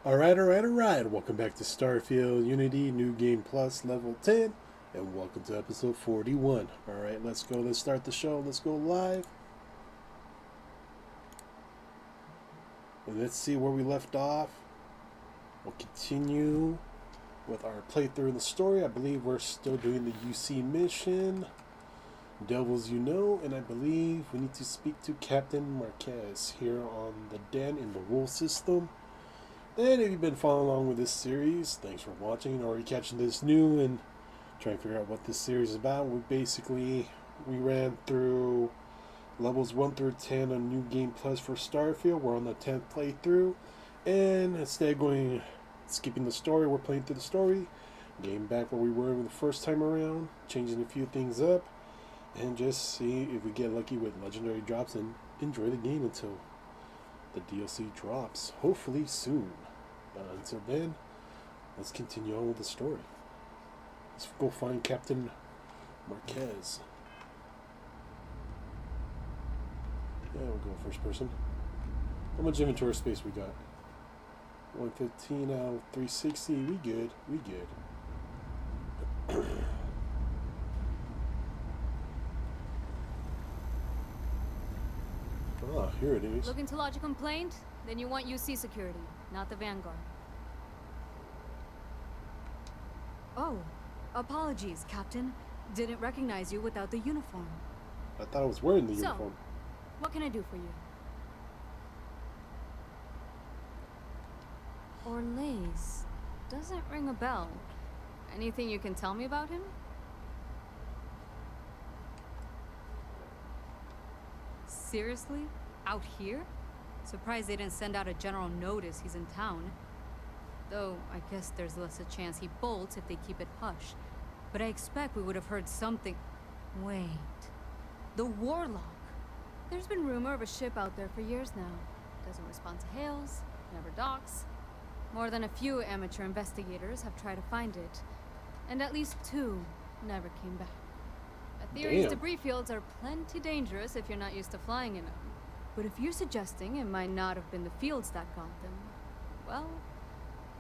Alright. Welcome back to Starfield Unity, New Game Plus, Level 10, and welcome to episode 41. Alright, let's go. Let's start the show. Let's go live. And let's see where we left off. We'll continue with our playthrough of the story. I believe we're still doing the UC mission, Devils You Know, and I believe we need to speak to Captain Marquez here on the Den in the Wool system. And if you've been following along with this series, thanks for watching, or you're catching this new and trying to figure out what this series is about. We ran through levels 1 through 10 on New Game Plus for Starfield. We're on the 10th playthrough, and instead of skipping the story, we're playing through the story, getting back where we were the first time around, changing a few things up, and just see if we get lucky with legendary drops and enjoy the game until the DLC drops, hopefully soon. Until then, let's continue on with the story. Let's go find Captain Marquez. Yeah, we'll go first person. How much inventory space we got? 115 out of 360. We good. Ah, here it is. Looking to lodge a complaint? Then you want UC security, not the Vanguard. Oh, apologies, Captain. Didn't recognize you without the uniform. I thought I was wearing the uniform. What can I do for you? Orlaise. Doesn't ring a bell. Anything you can tell me about him? Seriously? Out here? Surprised they didn't send out a general notice he's in town. Though, I guess there's less a chance he bolts if they keep it hush. But I expect we would have heard something. Wait. The Warlock. There's been rumor of a ship out there for years now. Doesn't respond to hails, never docks. More than a few amateur investigators have tried to find it. And at least 2 never came back. A theory's debris fields are plenty dangerous if you're not used to flying in them. But if you're suggesting it might not have been the fields that got them, well,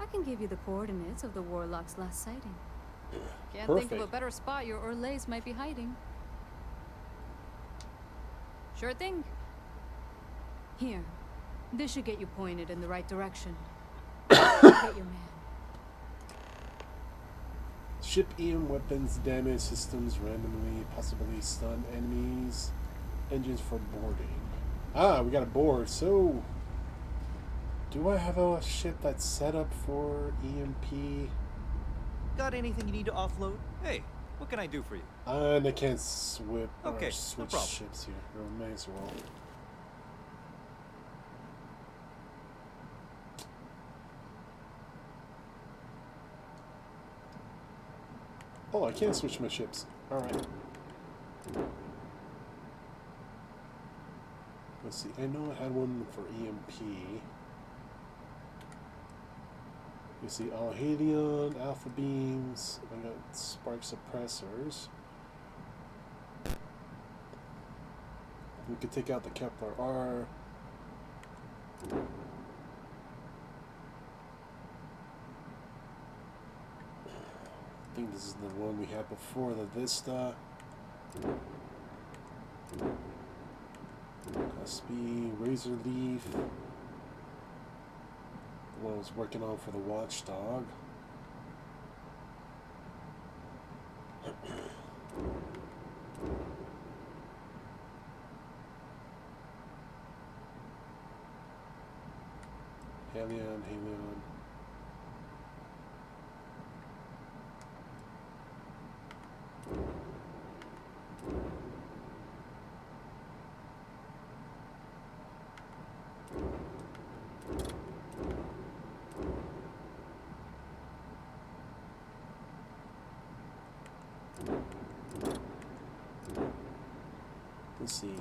I can give you the coordinates of the Warlock's last sighting. Can't think of a better spot your Orlaise might be hiding. Sure thing. Here. This should get you pointed in the right direction. Get your man. Ship EM weapons damage systems randomly, possibly stun enemies. Engines for boarding. Ah, we got a board. So, do I have a ship that's set up for EMP? Got anything you need to offload? Hey, what can I do for you? And I can't switch No problem. ships here. Oh, may as well. Oh, I can't switch my ships. Alright. Let's see. I know I had one for EMP. You see Alhelion, Alpha Beams. I got Spark Suppressors. We could take out the Kepler R. I think this is the one we had before, the Vista. Cusby, Razor Leaf. The one I was working on for the Watchdog. Helion. Let's see.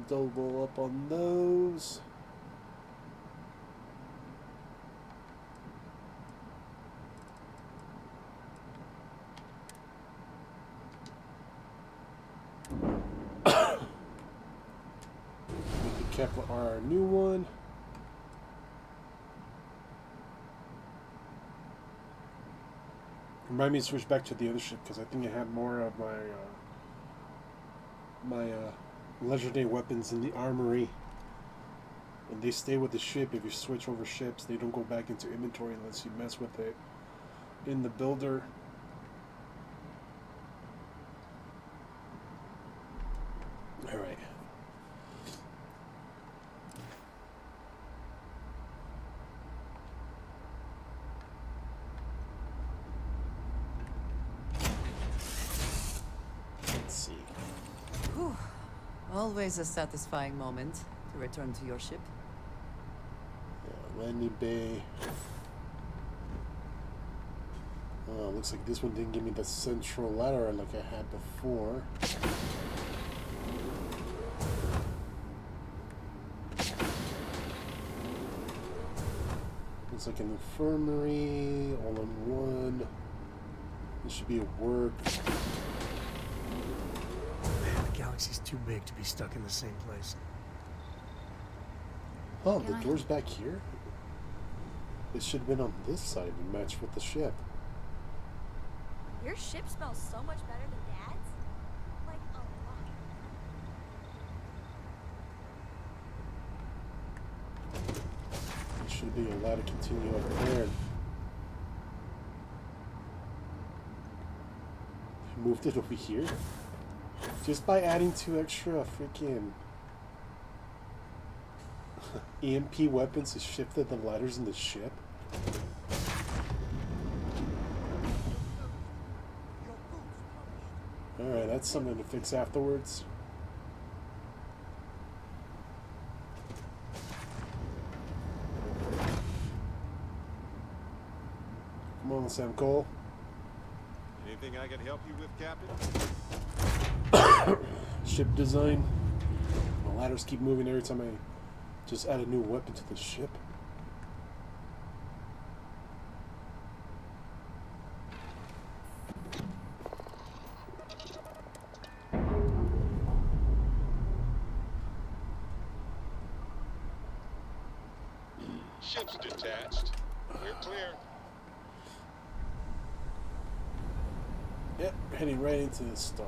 Double up on those. We kept our new one. Remind me to switch back to the other ship because I think I had more of my legendary weapons in the armory. And they stay with the ship. If you switch over ships, they don't go back into inventory unless you mess with it in the builder. Alright. Let's see. Whew. Always a satisfying moment to return to your ship. Yeah, landing bay. Looks like this one didn't give me the central ladder like I had before. Looks like an infirmary, all in one. This should be a work. Man, the galaxy's too big to be stuck in the same place. Oh, the door's back here? It should have been on this side and match with the ship. Your ship smells so much better than Dad's? Like, a lot. It should be allowed to continue up there. Moved it over here? Just by adding 2 extra freaking EMP weapons, it shifted the ladders in the ship? Alright, that's something to fix afterwards. Come on, Sam Cole. Anything I can help you with, Captain? Ship design. The ladders keep moving every time I just add a new weapon to the ship. Ship's detached. We're clear. Yep, heading right into the star.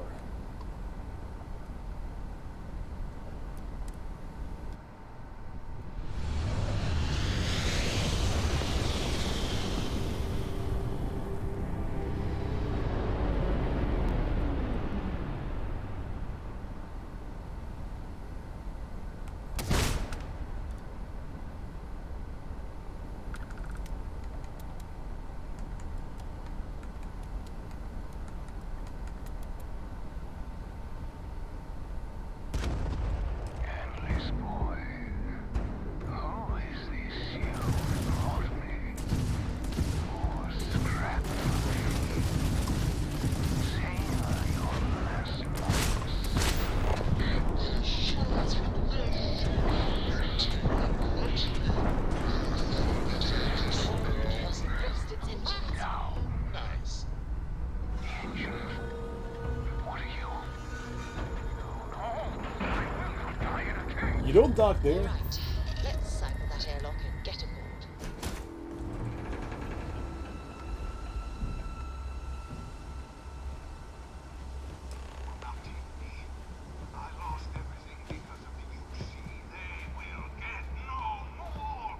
You don't dock there. Right. Let's cycle that airlock and get aboard. I lost everything because of the UC. They will get no more.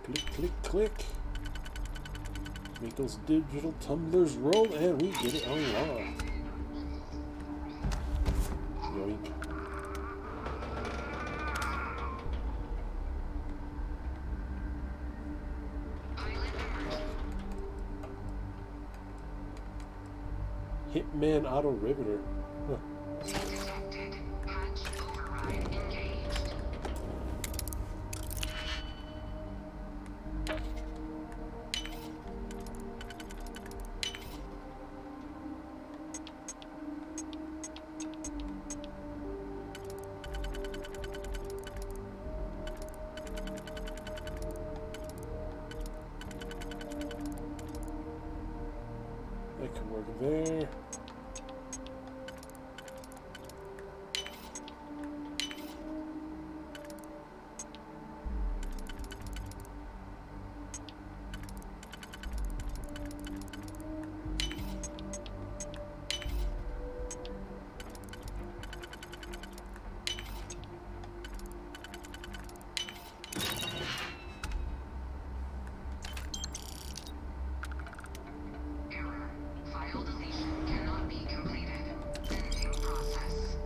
Click, click, click. Make those digital tumblers roll, and we get it unlocked. Yoink. Hitman Auto Riveter. Huh. Detected. Hatch override engaged. That could work there. Error. File deletion cannot be completed. Ending process.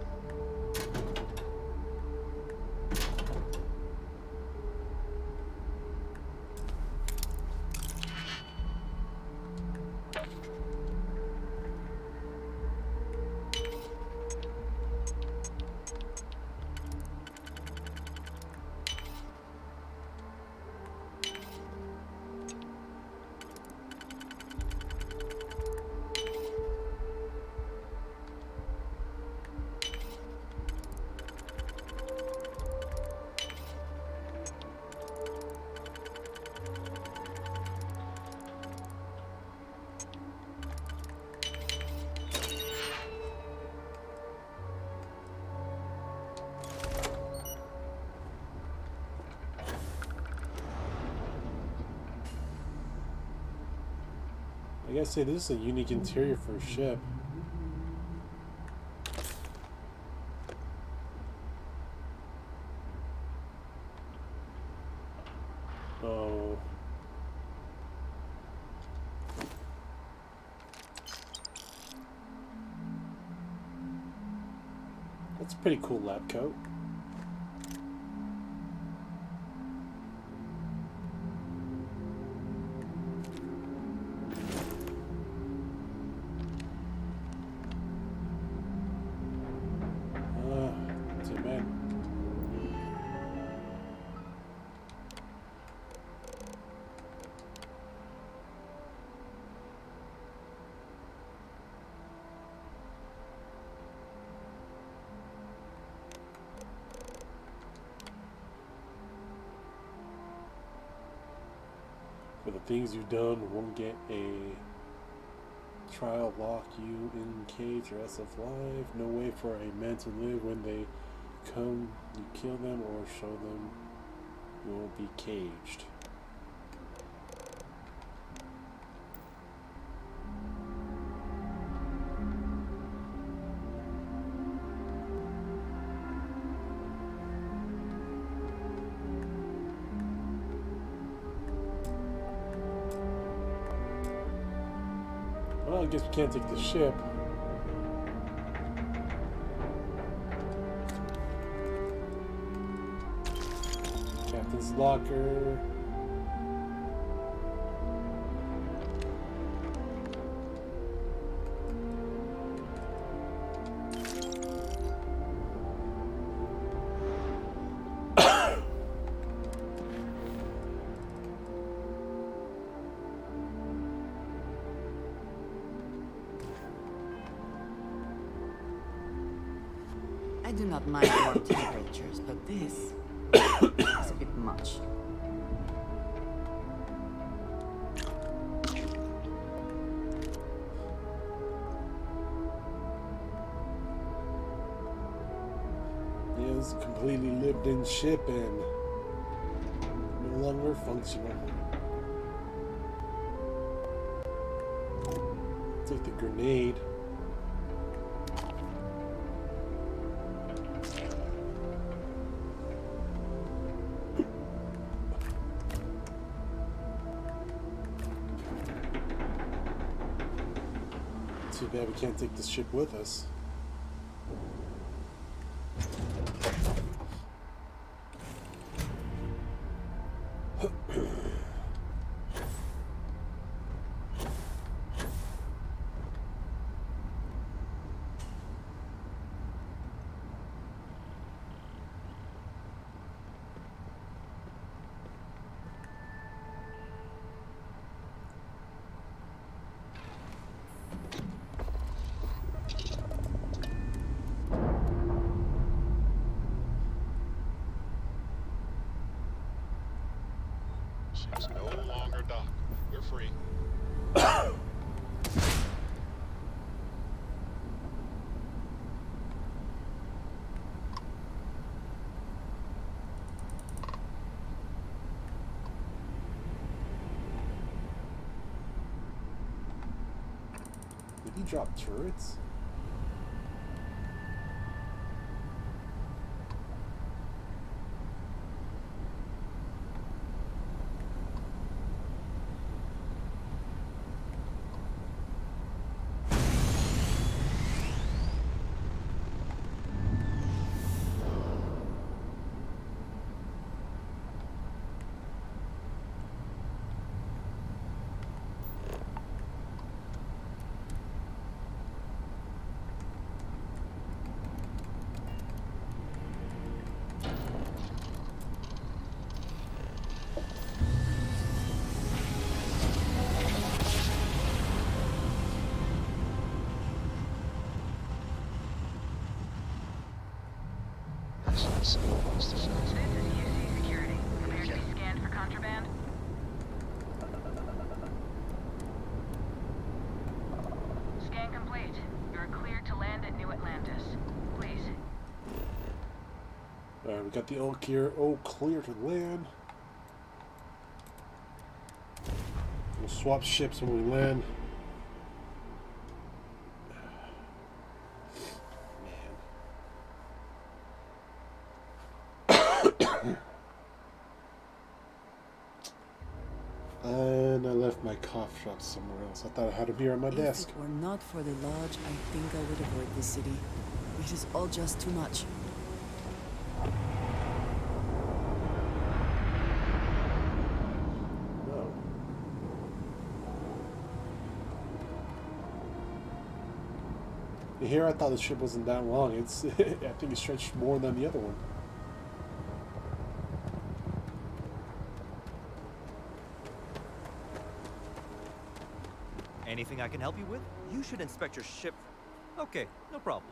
I gotta say, this is a unique interior for a ship. Oh. That's a pretty cool lab coat. Too bad. For the things you've done, won't get a trial lock you in cage the rest of life. No way for a man to live. When they come, you kill them or show them you will be caged. Well, I guess we can't take the ship. Captain's locker. I do not mind warm temperatures, but this is a bit much. Yeah, it's a completely lived-in ship and no longer functional. Take the grenade. Too bad we can't take this ship with us. Ships no longer dock. We're free. Did he drop turrets? This is UC Security. Cleared to be scanned for contraband. Scan complete. You're cleared to land at New Atlantis. Please. Alright, we got the all clear to land. We'll swap ships when we land. And I left my cough drop somewhere else. I thought I had them here on my desk. If it were not for the lodge, I think I would avoid this city. It is all just too much. No. Here I thought the ship wasn't that long. It's I think it stretched more than the other one. Anything I can help you with? You should inspect your ship. Okay, no problem.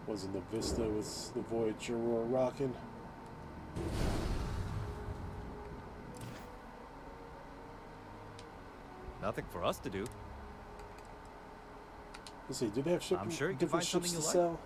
Wasn't the Vista, was the Voyager were rocking. Nothing for us to do. Let's see, did they have I'm sure you can different find ships something to you sell?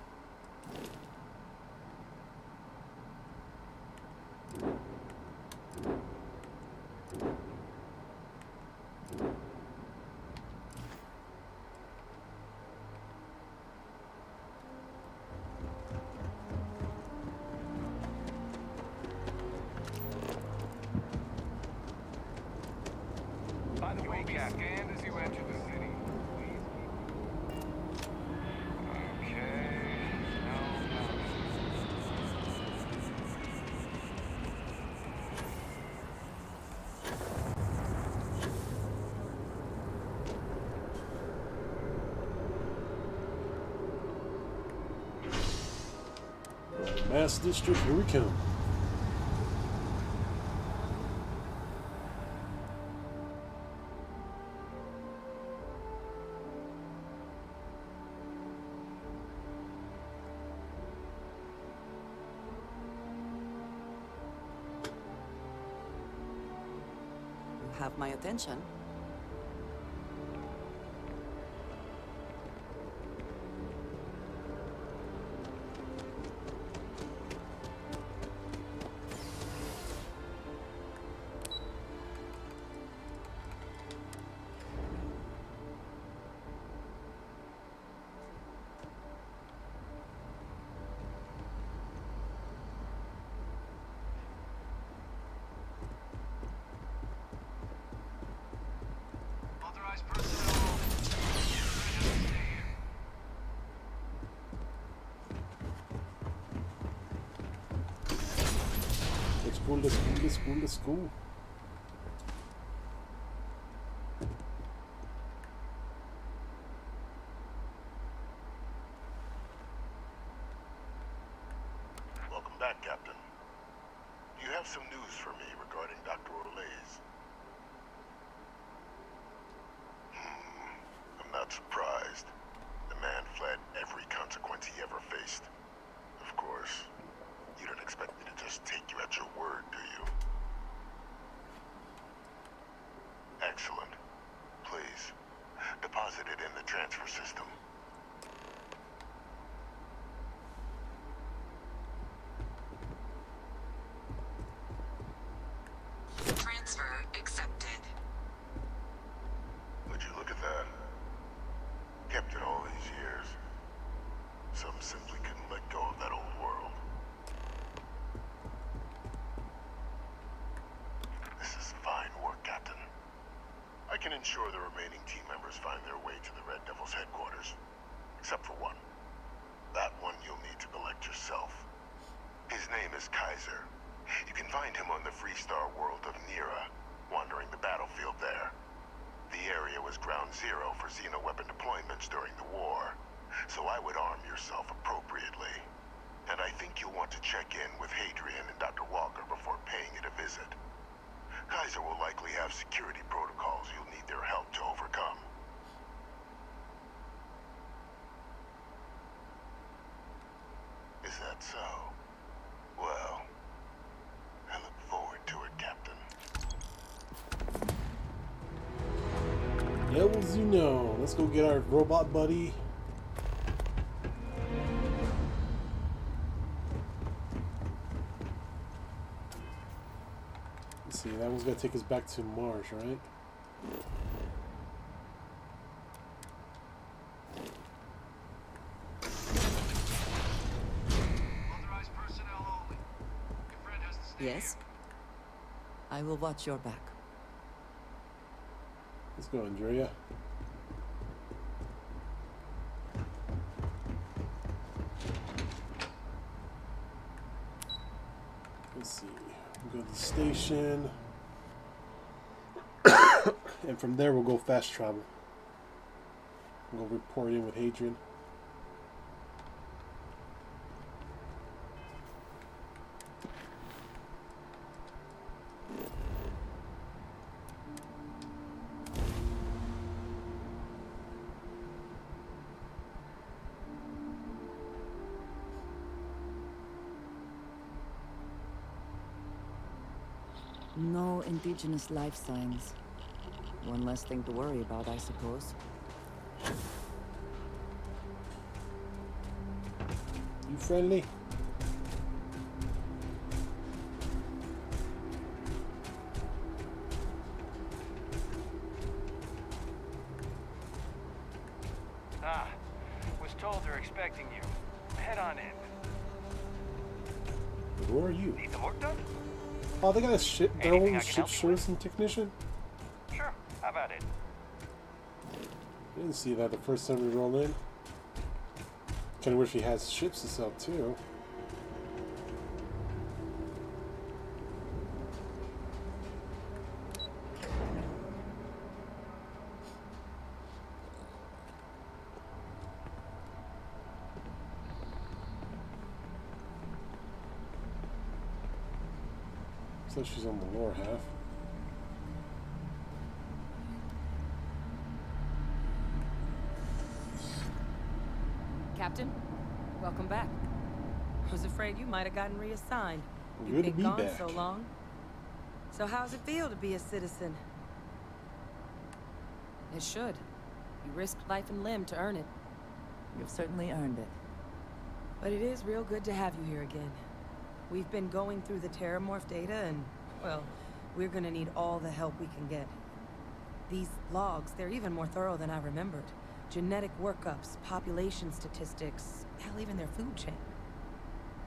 By the way, Captain, as you enter the city, please keep... Okay... No. Right, Mass District, here we come. You have my attention. Authorized personnel. Stay here. Let's go, let's go, let's go, let's go. Welcome back, Captain. Do you have have some news for me regarding Dr. Orlays. I'm not surprised. The man fled every consequence he ever faced. Of course, you don't expect me to just take you at your word, do you? Excellent. Please, deposit it in the transfer system. Transfer accepted. Would you look at that? Kept it all these years. Some simply couldn't let go of that old world. This is fine work, Captain. I can ensure the remaining team members find their way to the Red Devil's headquarters. Except for one. That one you'll need to collect yourself. His name is Kaiser. You can find him on the Freestar world of Nira, wandering the battlefield there. The area was ground zero for xeno-weapon deployments during the war, so I would arm yourself appropriately. And I think you'll want to check in with Hadrian and Dr. Walker before paying it a visit. Kaiser will likely have security protocols you'll need their help to overcome. Is that so? Well, I look forward to it, Captain. Yeah, well, you know. Let's go get our robot buddy. Let's see, that one's gonna take us back to Mars, right? Authorized personnel only. Your friend has to stay Yes? I will watch your back. Let's go, Andrea. Let's see. We'll go to the station. And from there, we'll go fast travel. We'll report in with Hadrian. No indigenous life signs. One less thing to worry about, I suppose. You friendly? Was told they're expecting you. Head on in. Who are you? Need some work done? Oh, they got a ship, their Anything own I can ship help you service and technician? Sure. How about it? I didn't see that the first time we rolled in. Kinda wish he has ships to sell too. Looks like she's on the lower half. Captain, welcome back. I was afraid you might have gotten reassigned. Good You've to been be gone back. so long. So how's it feel to be a citizen? It should. You risked life and limb to earn it. You've certainly earned it. But it is real good to have you here again. We've been going through the Terramorph data and, well, we're gonna need all the help we can get. These logs, they're even more thorough than I remembered. Genetic workups, population statistics, hell, even their food chain.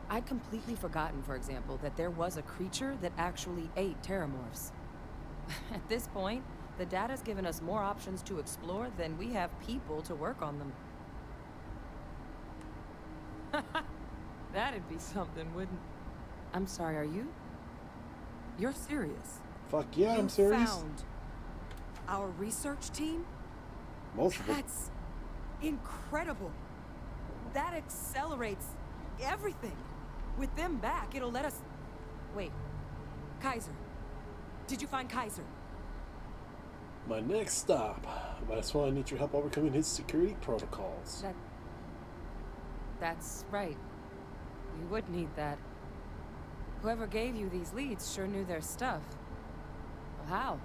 I'd completely forgotten, for example, that there was a creature that actually ate Terramorphs. At this point, the data's given us more options to explore than we have people to work on them. That'd be something, wouldn't... I'm sorry, are you? You're serious? Fuck yeah, I'm You serious. found our research team? Most of it. That's incredible. That accelerates everything. With them back, it'll let us... Wait, Kaiser? Did you find Kaiser? My next stop. But that's why I need your help overcoming his security protocols. That's right. You would need that. Whoever gave you these leads sure knew their stuff. Well, how?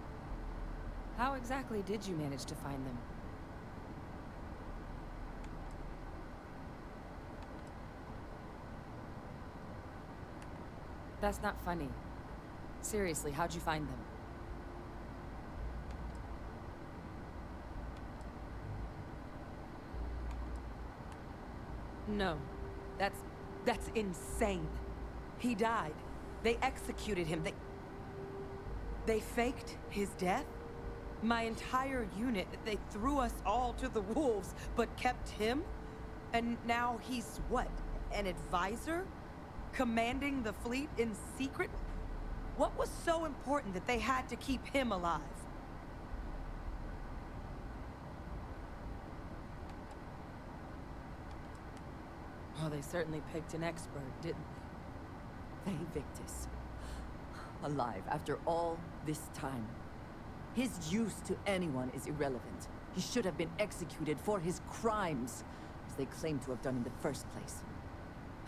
How exactly did you manage to find them? That's not funny. Seriously, how'd you find them? No. That's insane. He died. They executed him. They faked his death? My entire unit, they threw us all to the wolves, but kept him? And now he's what? An advisor? Commanding the fleet in secret? What was so important that they had to keep him alive? Oh, they certainly picked an expert, didn't they? Victus. Alive after all this time. His use to anyone is irrelevant. He should have been executed for his crimes, as they claim to have done in the first place.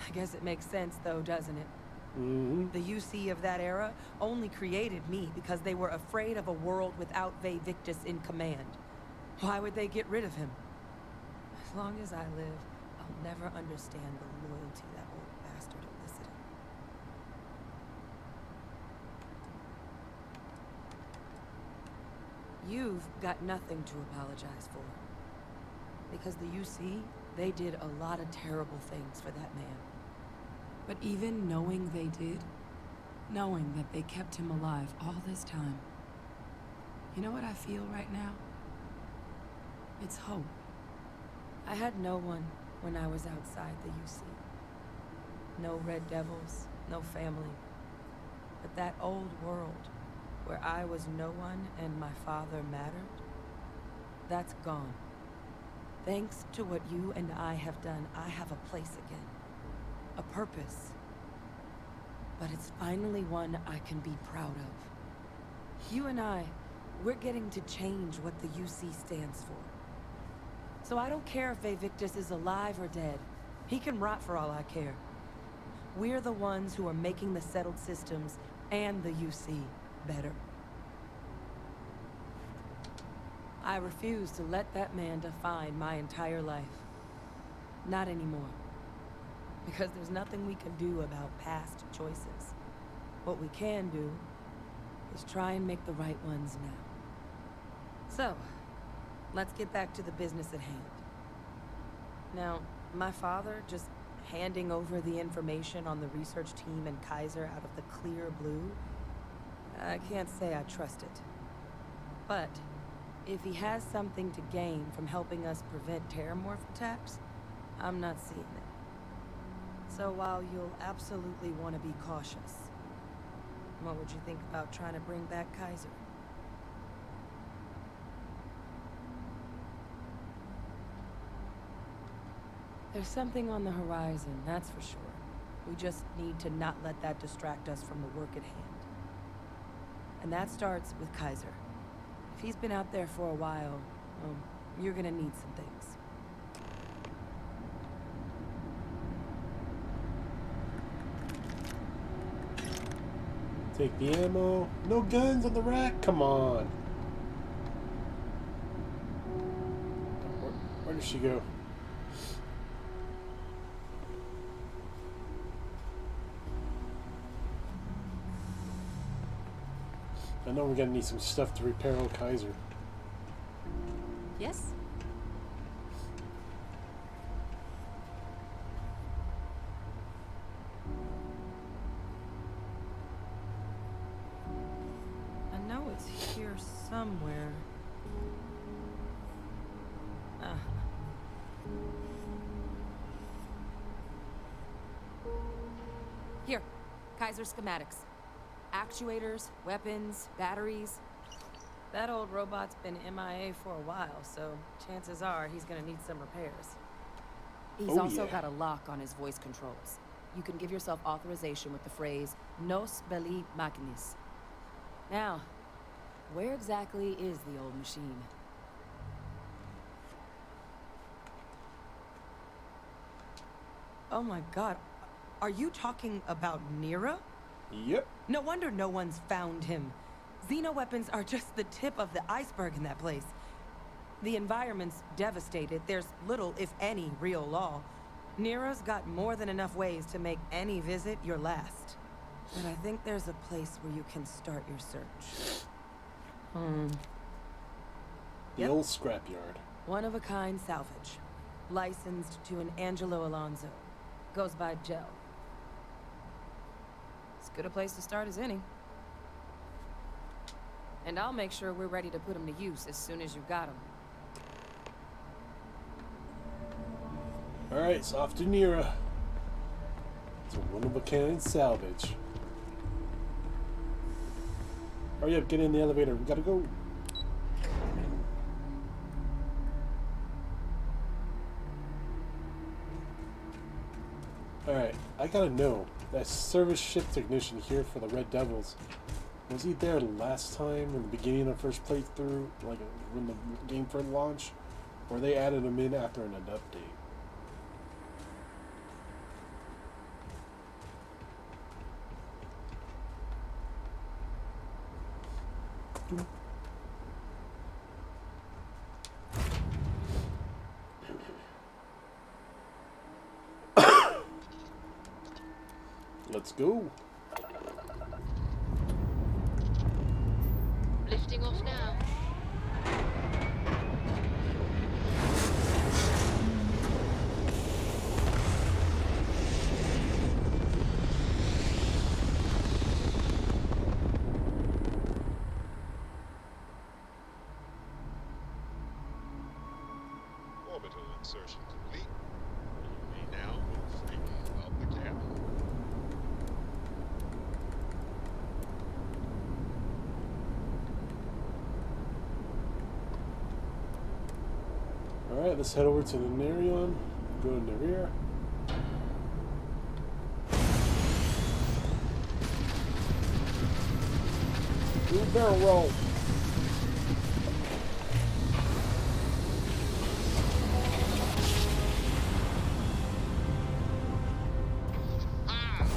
I guess it makes sense, though, doesn't it? Mm-hmm. The UC of that era only created me because they were afraid of a world without Victus in command. Why would they get rid of him? As long as I live, I'll never understand the loyalty that old bastard elicited. You've got nothing to apologize for. Because the UC, they did a lot of terrible things for that man. But even knowing they did, knowing that they kept him alive all this time, you know what I feel right now? It's hope. I had no one when I was outside the UC. No Red Devils, no family. But that old world, where I was no one and my father mattered, that's gone. Thanks to what you and I have done, I have a place again. A purpose. But it's finally one I can be proud of. You and I, we're getting to change what the UC stands for. So I don't care if Victus is alive or dead. He can rot for all I care. We're the ones who are making the settled systems and the UC better. I refuse to let that man define my entire life. Not anymore. Because there's nothing we can do about past choices. What we can do is try and make the right ones now. So, let's get back to the business at hand. Now, my father just handing over the information on the research team and Kaiser out of the clear blue, I can't say I trust it. But if he has something to gain from helping us prevent terramorph attacks, I'm not seeing it. So while you'll absolutely want to be cautious, what would you think about trying to bring back Kaiser? There's something on the horizon, that's for sure. We just need to not let that distract us from the work at hand. And that starts with Kaiser. If he's been out there for a while, well, you're gonna need some things. Take the ammo. No guns on the rack? Come on. Where did she go? I know we're gonna need some stuff to repair old Kaiser. Yes? I know it's here somewhere. Here, Kaiser schematics. Actuators, weapons, batteries. That old robot's been MIA for a while, so chances are he's gonna need some repairs. He's also got a lock on his voice controls. You can give yourself authorization with the phrase, Nos belli machinis, Now, where exactly is the old machine? Oh my god. Are you talking about Nira? Yep. No wonder no one's found him. Xenoweapons are just the tip of the iceberg in that place. The environment's devastated. There's little, if any, real law. Nira's got more than enough ways to make any visit your last. But I think there's a place where you can start your search. The old scrapyard. One-of-a-kind salvage. Licensed to an Angelo Alonso. Goes by Gel. As good a place to start as any. And I'll make sure we're ready to put them to use as soon as you got them. Alright, so off to Nira. It's a one-of-a-kind salvage. Hurry up, get in the elevator. We gotta go. Alright, I gotta know. That service ship technician here for the Red Devils, was he there last time in the beginning of the first playthrough, like when the game first launched? Or they added him in after an update? Let's go. Lifting off now. Orbital insertion complete. You may now move freely above the cabin. Alright, let's head over to the Nerion. Go to the rear. Do a barrel roll. Alright.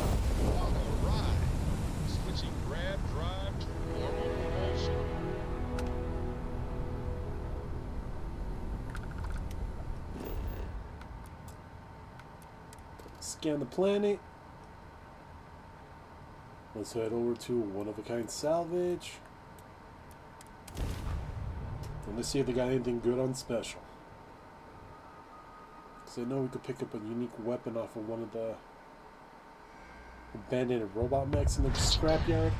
Switching grab drive to normal propulsion. Scan the planet. Let's head over to one-of-a-kind salvage. And let's see if they got anything good on special. Because I know we could pick up a unique weapon off of one of the abandoned robot mechs in the scrapyard.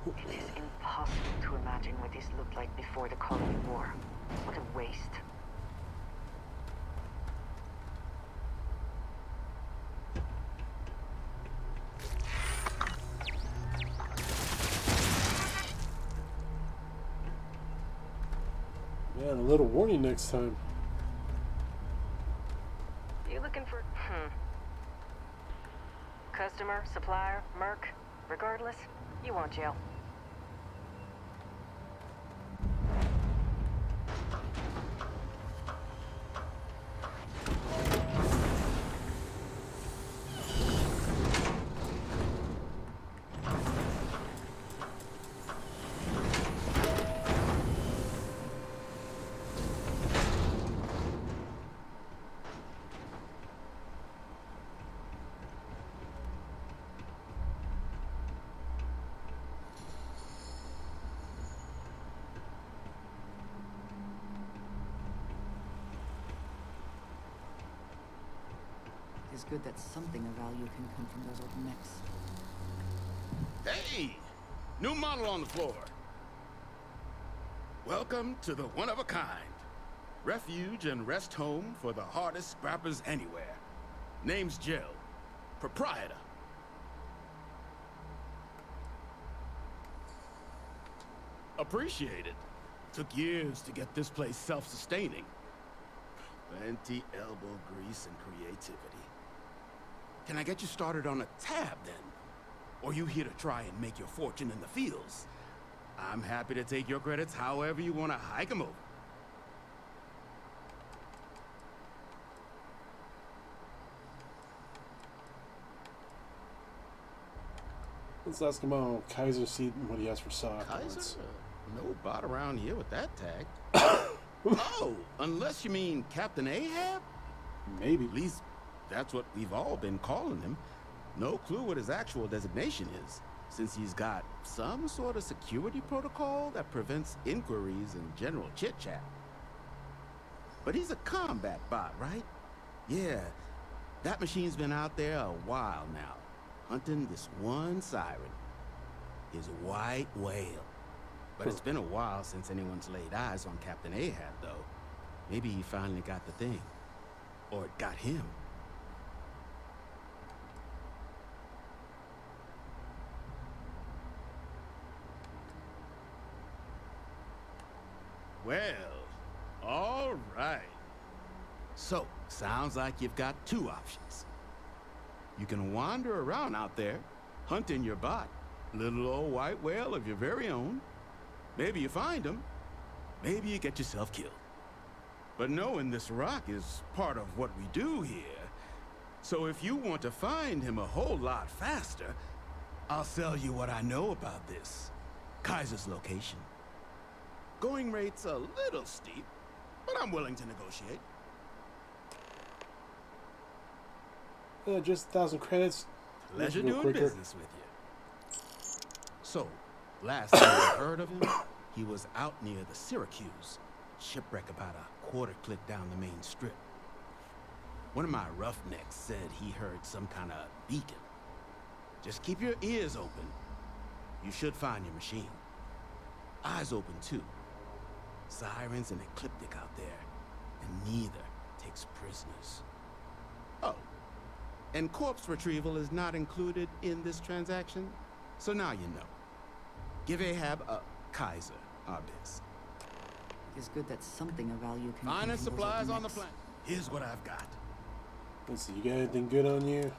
It is impossible to imagine what this looked like before the colony war. What a waste. Man, a little warning next time. You looking for... Customer, supplier, merc? Regardless, you want jail. It's good that something of value can come from those old mechs. Hey! New model on the floor. Welcome to the one-of-a-kind. Refuge and rest home for the hardest scrappers anywhere. Name's Jill. Proprietor. appreciated. Took years to get this place self-sustaining. Plenty elbow grease and creativity. Can I get you started on a tab, then? Or you here to try and make your fortune in the fields? I'm happy to take your credits however you want to hike them over. Let's ask him on Kaiser, see what he has for soft. Kaiser? No bot around here with that tag. Oh, unless you mean Captain Ahab? Maybe. At least that's what we've all been calling him. No clue what his actual designation is, since he's got some sort of security protocol that prevents inquiries and general chit-chat. But he's a combat bot, right? Yeah, that machine's been out there a while now, hunting this one siren, his white whale. But it's been a while since anyone's laid eyes on Captain Ahab, though. Maybe he finally got the thing. Or it got him. Well, all right. So, sounds like you've got two options. You can wander around out there, hunting your bot, little old white whale of your very own. Maybe you find him, maybe you get yourself killed. But knowing this rock is part of what we do here. So if you want to find him a whole lot faster, I'll sell you what I know about this. Kaiser's location. Going rate's a little steep, but I'm willing to negotiate. Just 1,000 credits. Pleasure doing business with you. So, last time I heard of him, he was out near the Syracuse. Shipwreck about a quarter click down the main strip. One of my roughnecks said he heard some kind of beacon. Just keep your ears open. You should find your machine. Eyes open too. Sirens and ecliptic out there, and neither takes prisoners. Oh, and corpse retrieval is not included in this transaction, so now you know. Give Ahab a Kaiser our best. It's good that something of value can Finest supplies on the planet. Here's what I've got. Let's see, you got anything good on you?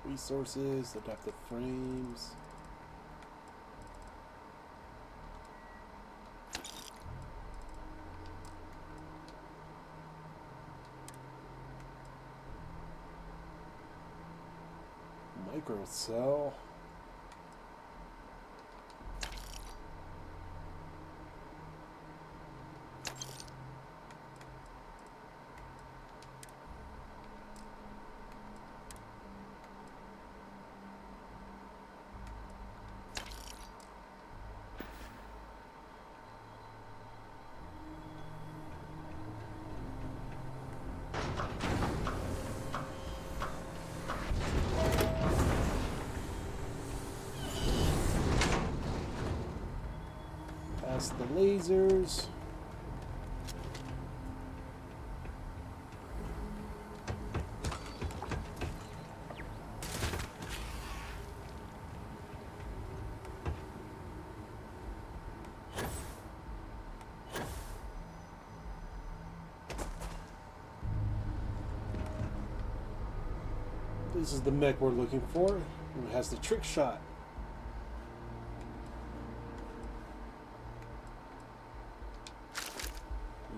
Resources, adaptive frames. Micro cell. Past the lasers. This is the mech we're looking for. It has the trick shot.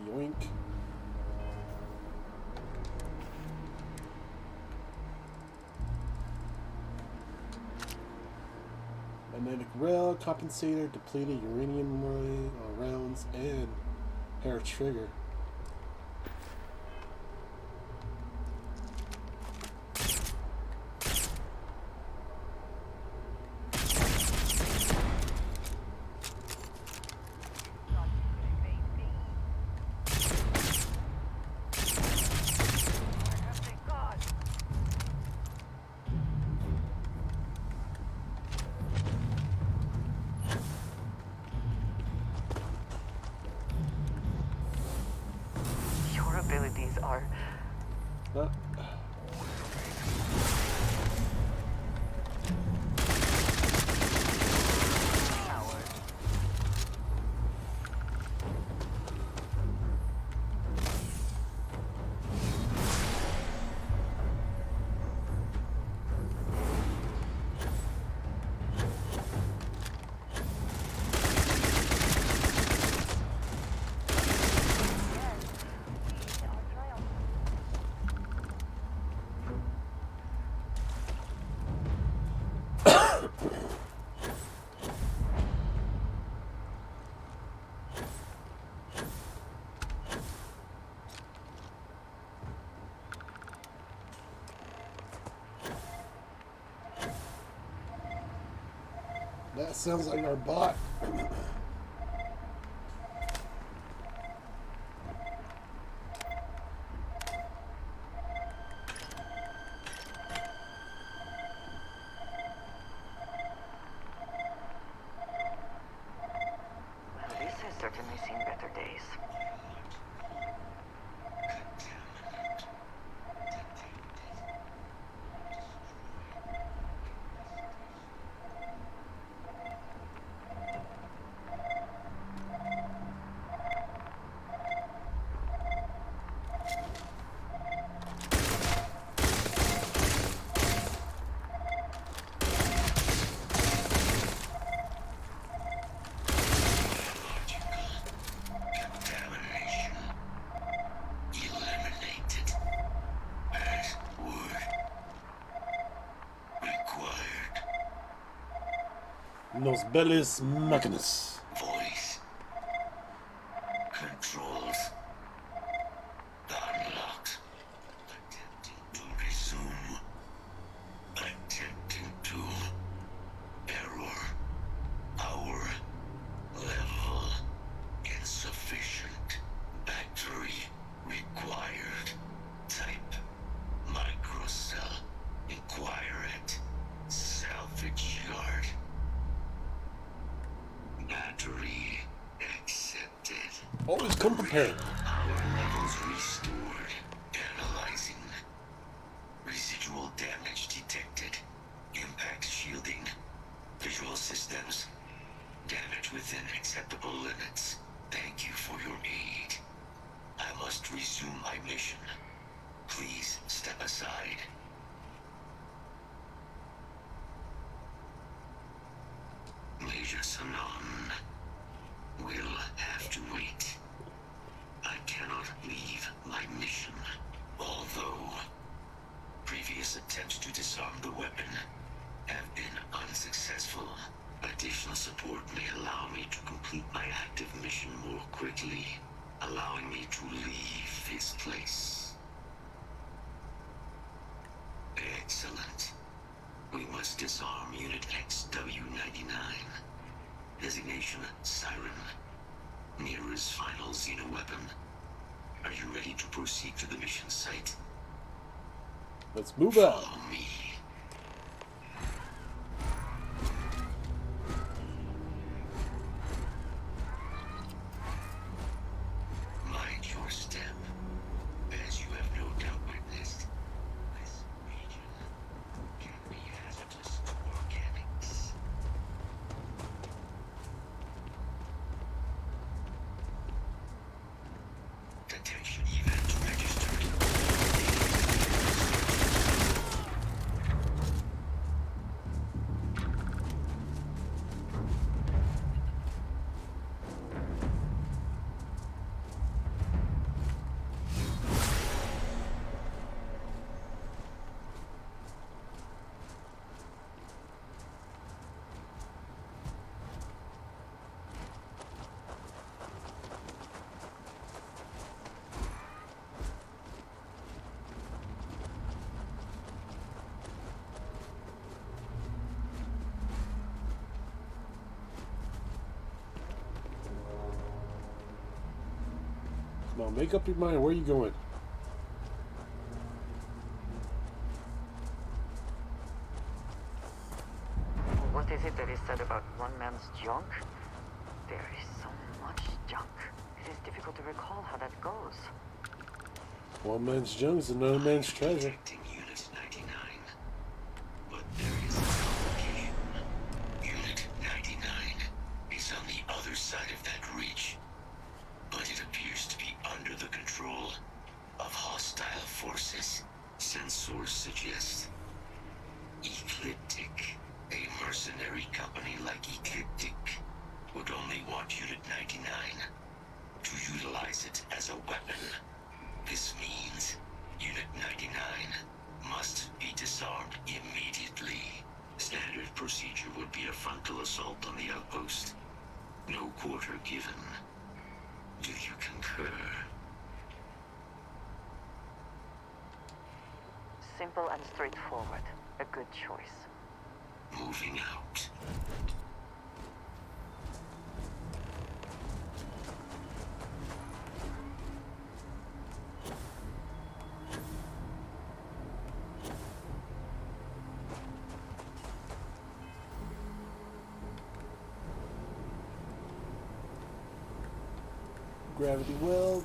Yoink. Magnetic rail, compensator, depleted uranium rounds, and hair trigger. That sounds like our bot. This has certainly seen better days. Nos bellis máquinas. Voice. Controls. Unlocked. Attempting to resume. Attempting to. Error. Power. Level. Insufficient. Battery. Required. Type. Microcell. Inquire at. Salvage yard. Battery accepted. Always come prepared. Power levels restored. Analyzing. Residual damage detected. Impact shielding. Visual systems. Damage within acceptable limits. Thank you for your aid. I must resume my mission. Please step aside. Major Sanon will have to wait. I cannot leave my mission, although previous attempts to disarm the weapon have been unsuccessful. Additional support may allow me to complete my active mission more quickly, allowing me to leave this place. Excellent. We must disarm Unit XW-99. Designation Siren. Mirror's final xeno-weapon. Are you ready to proceed to the mission site? Let's move out. Follow me. Mind your step, as you have no doubt witnessed. This region can be hazardous to organics. Detection event registered. Now make up your mind. Where are you going? What is it that is said about one man's junk? There is so much junk. It is difficult to recall how that goes. One man's junk is another man's treasure. Detecting Unit 99. But there is a complication. Unit 99 is on the other side of that reach. But it appears to be under the control of hostile forces. Sensors suggest Ecliptic, a mercenary company like Ecliptic, would only want Unit 99 to utilize it as a weapon. This means Unit 99 must be disarmed immediately. Standard procedure would be a frontal assault on the outpost. No quarter given. Do you concur? Simple and straightforward. A good choice. Moving out. anti-gravity weld.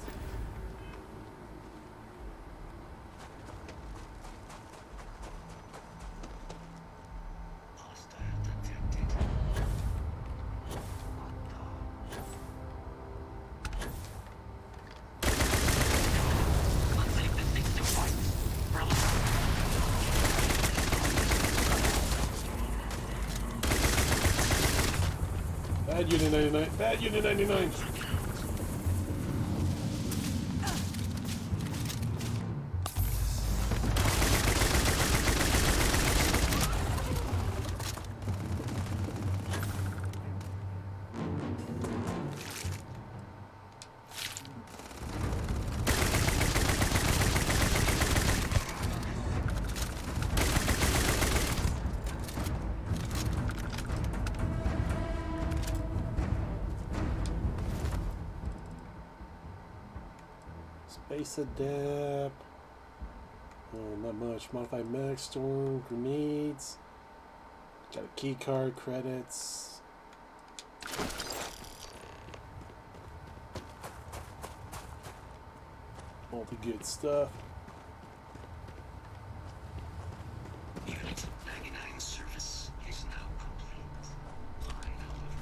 Bad Unit 99. Bad Unit 99. Space adapt. Not much. Modified mech, storm, grenades. Got a key card, credits. All the good stuff. Unit 99 service is now complete. Line, however,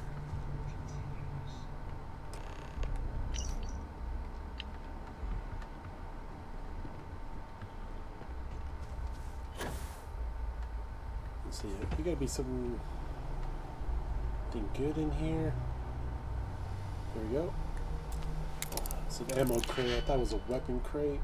Let's see. There gotta be something good in here. There we go. It's an ammo crate. I thought it was a weapon crate.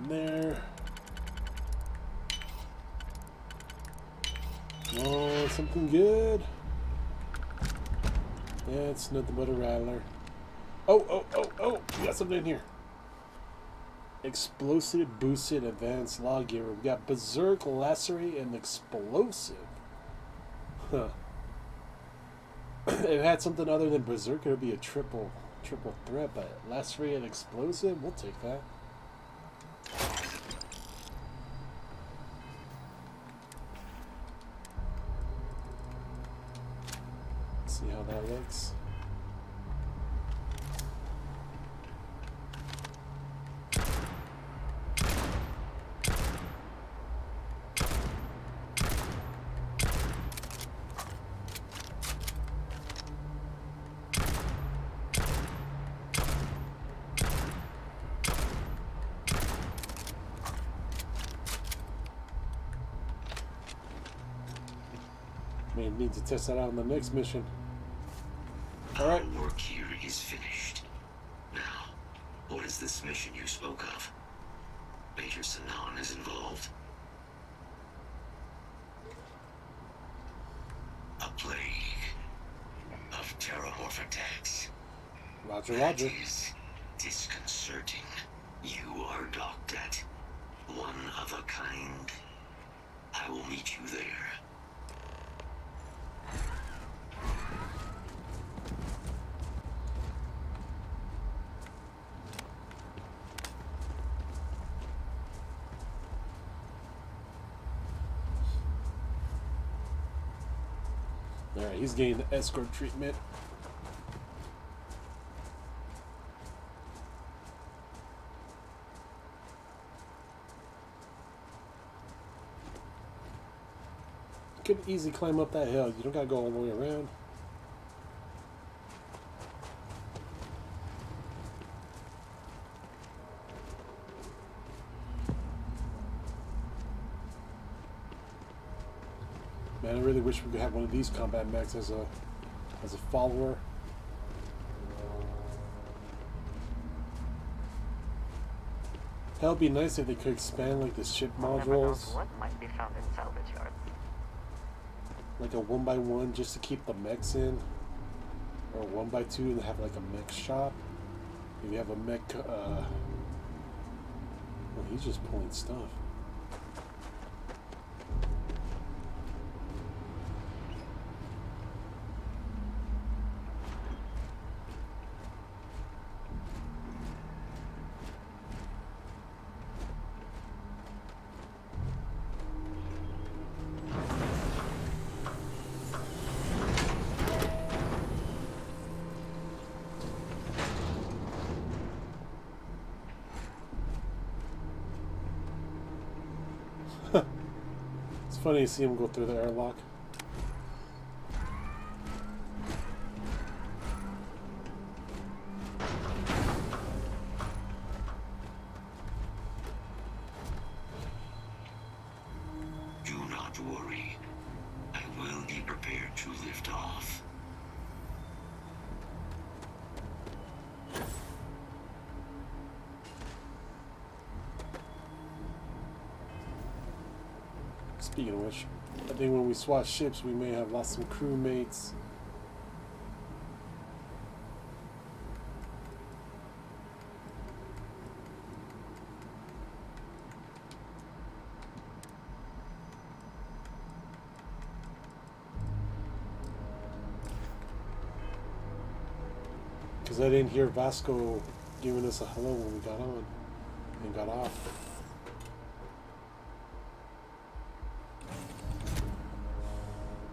There. Oh, something good. Yeah, it's nothing but a rattler. Oh, we got something in here. Explosive boosted advanced log gear. We got berserk, lacerate, and explosive. Huh. If it had something other than berserk, it would be a triple threat, but lacerate and explosive, we'll take that. See how that looks. May need to test that out on the next mission. Alright. Our work here is finished. Now, what is this mission you spoke of? Major Sanan is involved. A plague of terramorph attacks. Roger, That roger. is disconcerting. You are docked at one of a kind. I will meet you there. Alright, he's getting the escort treatment. You could easily climb up that hill. You don't gotta go all the way around. Man, I really wish we could have one of these combat mechs as a follower. Hell, it'd be nice if they could expand like the ship modules. What might be found in salvage yards? Like a 1x1 just to keep the mechs in. Or a 1x2 and have like a mech shop. If you have a mech, well, he's just pulling stuff. It's funny to see him go through the airlock. Do not worry. I will be prepared to lift off. Speaking of which, I think when we swap ships, we may have lost some crewmates. Because I didn't hear Vasco giving us a hello when we got on and got off.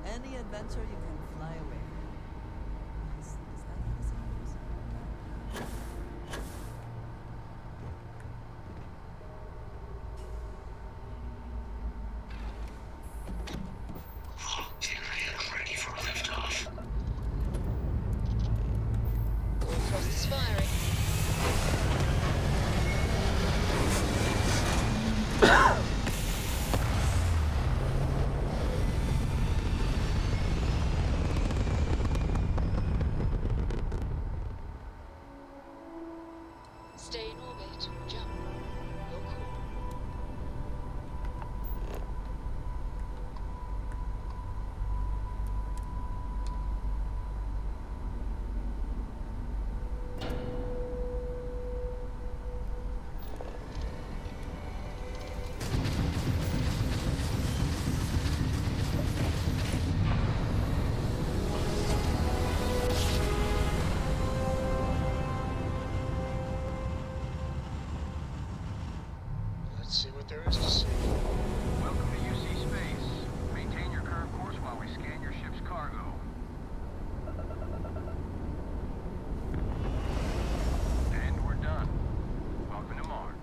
Any adventure you can fly away. Is that how the saying goes? Ready for liftoff. All thrusters firing. Stay in orbit. Jump. Your call. Let's see what there is to see. Welcome to UC Space. Maintain your current course while we scan your ship's cargo. And we're done. Welcome to Mars.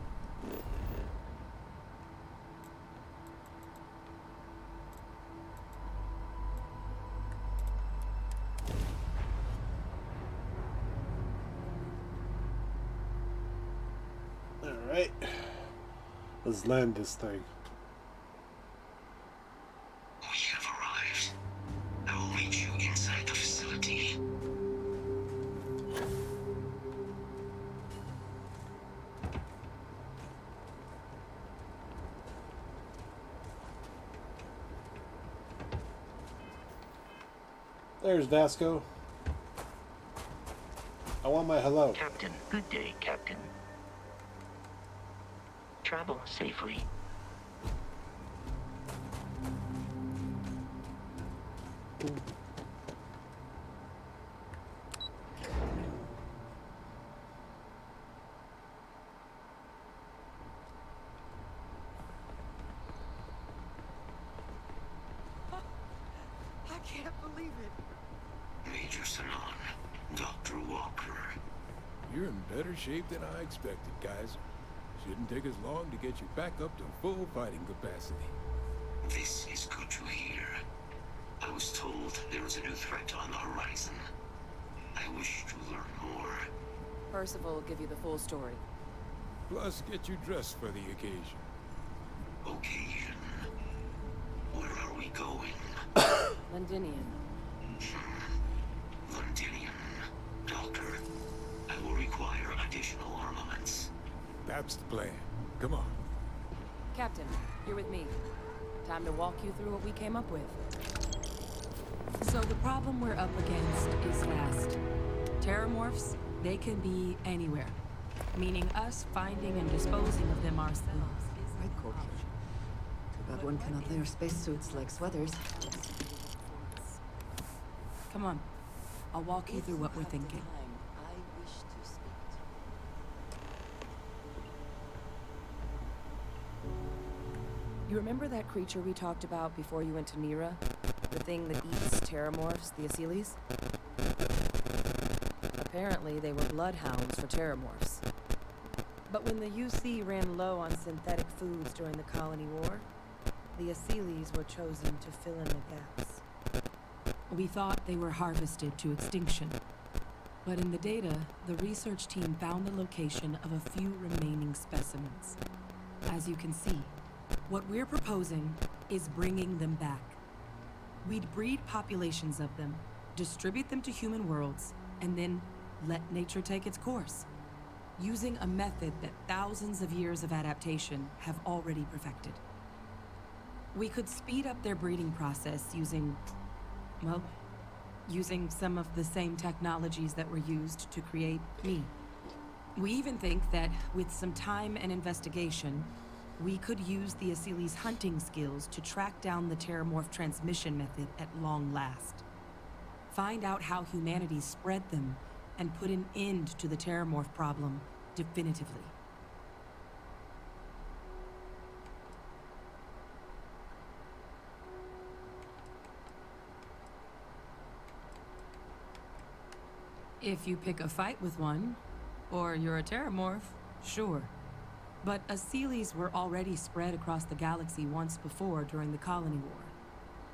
Alright. Let's land this thing. We have arrived. I will meet you inside the facility. There's Vasco. I want my hello. Captain, good day, Captain. Travel safely. I can't believe it. Major Sanon, Dr. Walker. You're in better shape than I expected, guys. Shouldn't take us long to get you back up to full fighting capacity. This is good to hear. I was told there was a new threat on the horizon. I wish to learn more. Percival will give you the full story. Plus, get you dressed for the occasion. Occasion. Where are we going? Londinian. Londinian. Doctor, I will require additional armaments. That's the plan. Come on. Captain, you're with me. Time to walk you through what we came up with. So the problem we're up against is vast. Terramorphs, they can be anywhere. Meaning us finding and disposing of them ourselves is Right, cool. Too bad one cannot wear spacesuits like sweaters. Come on. I'll walk you through what we're thinking. You remember that creature we talked about before you went to Nira? The thing that eats terramorphs, the Asylees? Apparently, they were bloodhounds for terramorphs. But when the UC ran low on synthetic foods during the Colony War, the Asylees were chosen to fill in the gaps. We thought they were harvested to extinction. But in the data, the research team found the location of a few remaining specimens. As you can see, what we're proposing is bringing them back. We'd breed populations of them, distribute them to human worlds, and then let nature take its course, using a method that thousands of years of adaptation have already perfected. We could speed up their breeding process using some of the same technologies that were used to create me. We even think that with some time and investigation, we could use the Asylees' hunting skills to track down the terramorph transmission method at long last. Find out how humanity spread them and put an end to the terramorph problem definitively. If you pick a fight with one, or you're a terramorph, sure. But Asylees were already spread across the galaxy once before during the Colony War.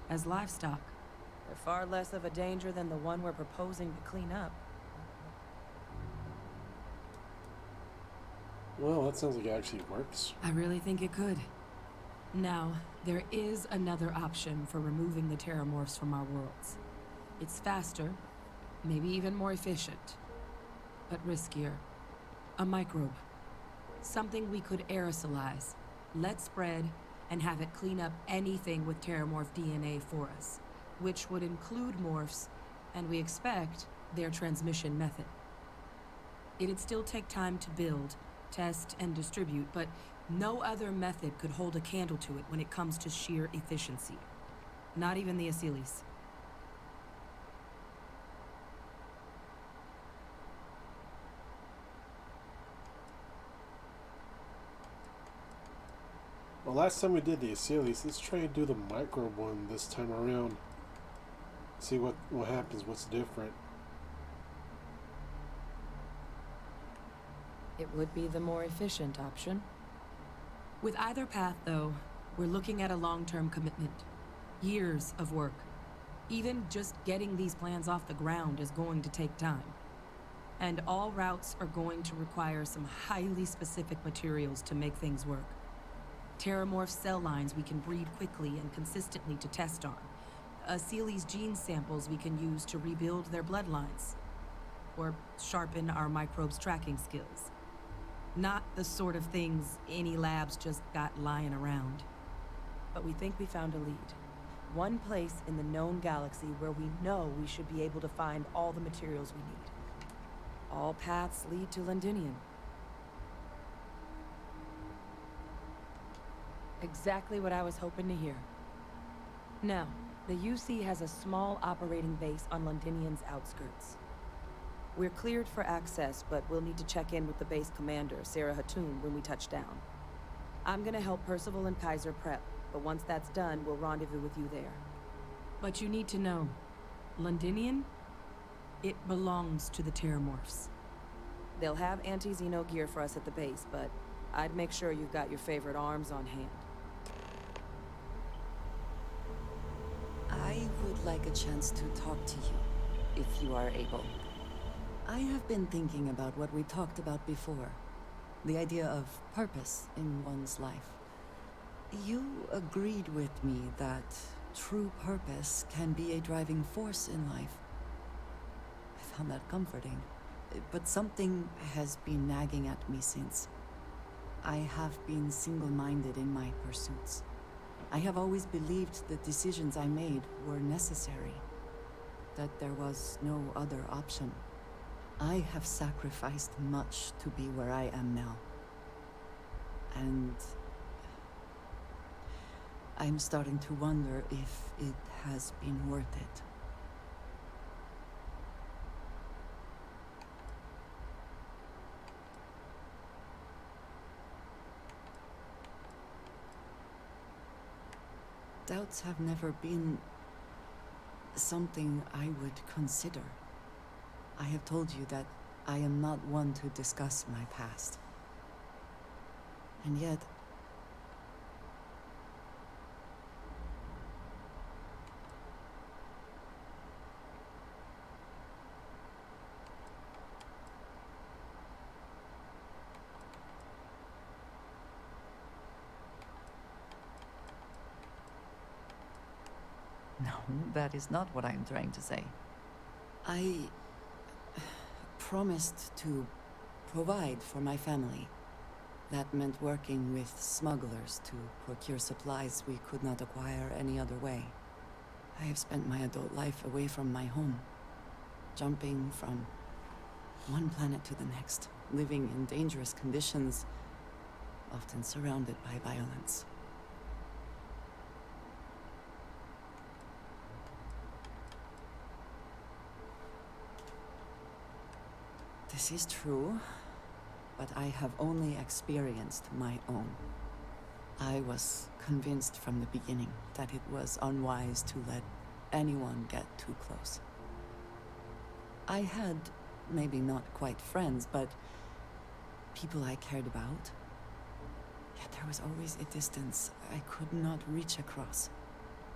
As livestock. They're far less of a danger than the one we're proposing to clean up. Well, that sounds like it actually works. I really think it could. Now, there is another option for removing the terramorphs from our worlds. It's faster, maybe even more efficient, but riskier. A microbe. Something we could aerosolize, let spread, and have it clean up anything with terramorph DNA for us, which would include morphs, and we expect their transmission method. It'd still take time to build, test, and distribute, but no other method could hold a candle to it when it comes to sheer efficiency. Not even the Asylees. Well, last time we did the Asylees, let's try and do the microbe one this time around. See what happens, what's different. It would be the more efficient option. With either path, though, we're looking at a long-term commitment. Years of work. Even just getting these plans off the ground is going to take time. And all routes are going to require some highly specific materials to make things work. Terramorph cell lines we can breed quickly and consistently to test on. Asylees' gene samples we can use to rebuild their bloodlines. Or sharpen our microbes' tracking skills. Not the sort of things any labs just got lying around. But we think we found a lead. One place in the known galaxy where we know we should be able to find all the materials we need. All paths lead to Londinian. Exactly what I was hoping to hear. Now, the UC has a small operating base on Londinian's outskirts. We're cleared for access, but we'll need to check in with the base commander, Sarah Hatun, when we touch down. I'm gonna help Percival and Kaiser prep, but once that's done, we'll rendezvous with you there. But you need to know, Londinian, it belongs to the Terramorphs. They'll have anti-Xeno gear for us at the base, but I'd make sure you've got your favorite arms on hand. I would like a chance to talk to you, if you are able. I have been thinking about what we talked about before. The idea of purpose in one's life. You agreed with me that true purpose can be a driving force in life. I found that comforting. But something has been nagging at me since. I have been single-minded in my pursuits. I have always believed the decisions I made were necessary, that there was no other option. I have sacrificed much to be where I am now. And I'm starting to wonder if it has been worth it. Doubts have never been something I would consider. I have told you that I am not one to discuss my past. And yet, no, that is not what I am trying to say. I promised to provide for my family. That meant working with smugglers to procure supplies we could not acquire any other way. I have spent my adult life away from my home, jumping from one planet to the next, living in dangerous conditions, often surrounded by violence. This is true, but I have only experienced my own. I was convinced from the beginning that it was unwise to let anyone get too close. I had, maybe not quite friends, but people I cared about. Yet there was always a distance I could not reach across.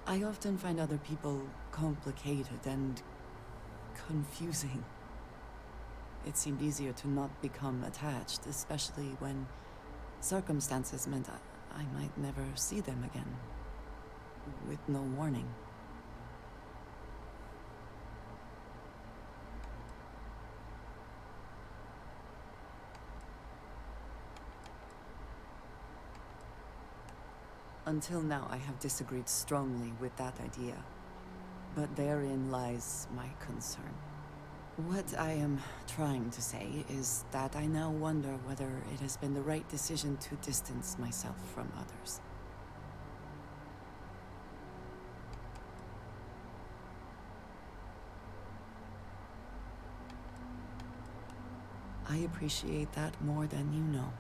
I often find other people complicated and confusing. It seemed easier to not become attached, especially when circumstances meant I might never see them again, with no warning. Until now, I have disagreed strongly with that idea, but therein lies my concern. What I am trying to say is that I now wonder whether it has been the right decision to distance myself from others. I appreciate that more than you know.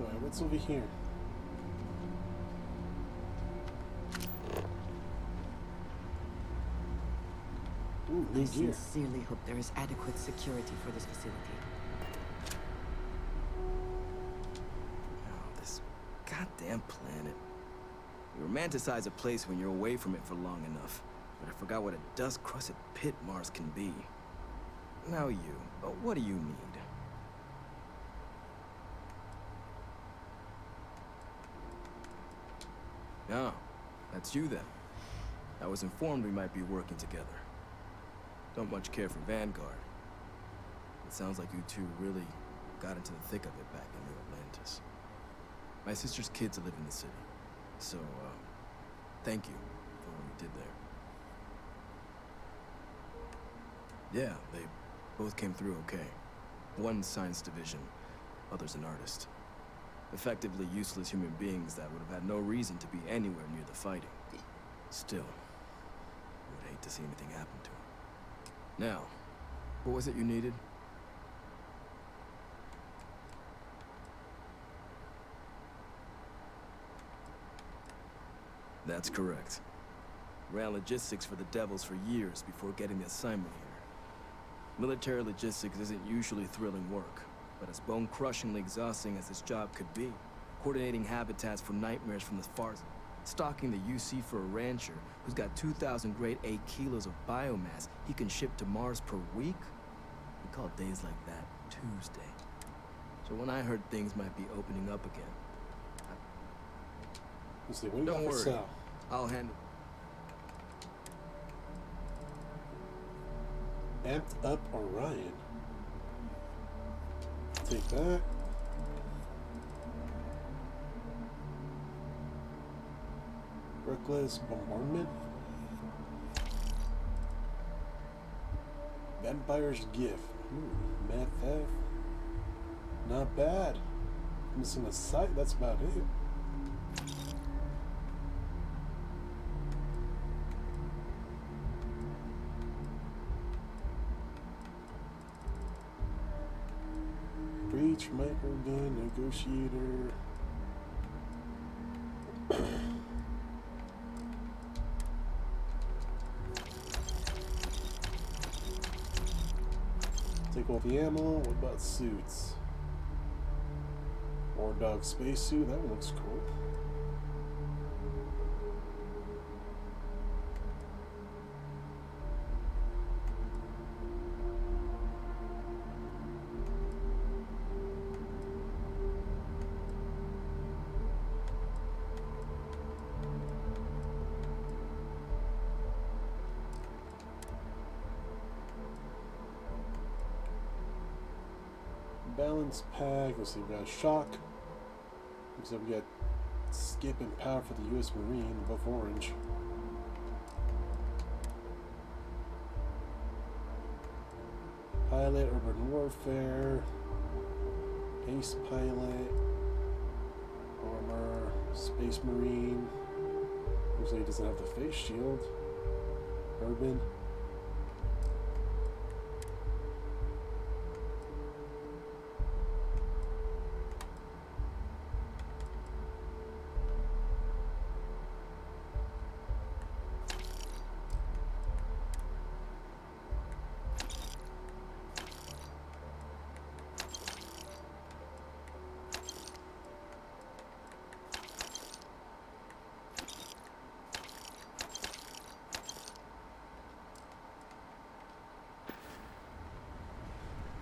Alright, what's over here? Ooh, I sincerely hope there is adequate security for this facility. Oh, this goddamn planet. You romanticize a place when you're away from it for long enough. But I forgot what a dust-crusted pit Mars can be. Now you, what do you need? Oh, that's you then. I was informed we might be working together. Don't much care for Vanguard. It sounds like you two really got into the thick of it back in New Atlantis. My sister's kids live in the city, so, thank you for what you did there. Yeah, they both came through okay. One science division, other's an artist. Effectively useless human beings that would have had no reason to be anywhere near the fighting. Still, I would hate to see anything happen to them. Now, what was it you needed? That's correct. Ran logistics for the Devils for years before getting the assignment here. Military logistics isn't usually thrilling work, but as bone-crushingly exhausting as this job could be, coordinating habitats for nightmares from the far, stocking the UC for a rancher who's got 2,000 grade A kilos of biomass he can ship to Mars per week? We call days like that Tuesday. So when I heard things might be opening up again, Let's see, what do you don't got for worry, sale? I'll handle. Amped Up Orion. Take that. Reckless Bombardment. Vampire's Gift. Ooh, Mad Theft. Not bad. Missing a sight, that's about it. Breach, microgun, negotiator. Take all the ammo. What about suits? War Dog spacesuit. That one looks cool. Balance pack. Let's see, we got shock. Looks like we got skip and power for the U.S. Marine above orange. Pilot, urban warfare, ace pilot, armor, space marine. Looks like he doesn't have the face shield. Urban.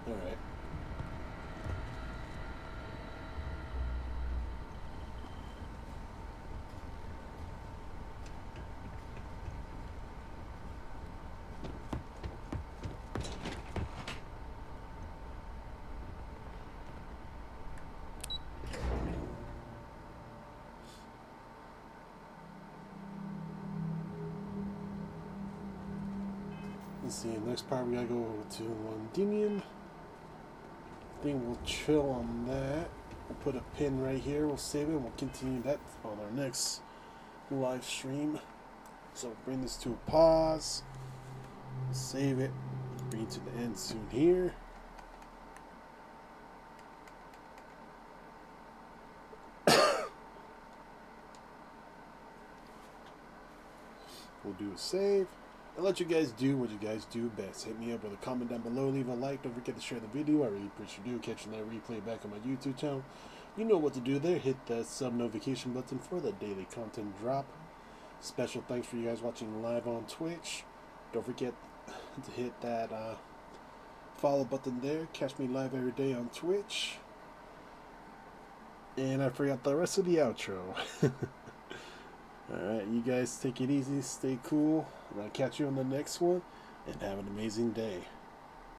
Alright. Let's see, next part we gotta go to Londinium. I think we'll chill on that. We'll put a pin right here, we'll save it, and we'll continue that on our next live stream. So bring this to a pause, save it, bring it to the end soon here. We'll do a save. I'll let you guys do what you guys do best. Hit me up with a comment down below, leave a like, don't forget to share the video. I really appreciate you catching that replay back on my YouTube channel. You know what to do there. Hit the sub notification button for the daily content drop. Special thanks for you guys watching live on Twitch. Don't forget to hit that follow button there. Catch me live every day on Twitch. And I forgot the rest of the outro. Alright, you guys take it easy, stay cool, and I'll catch you on the next one, and have an amazing day.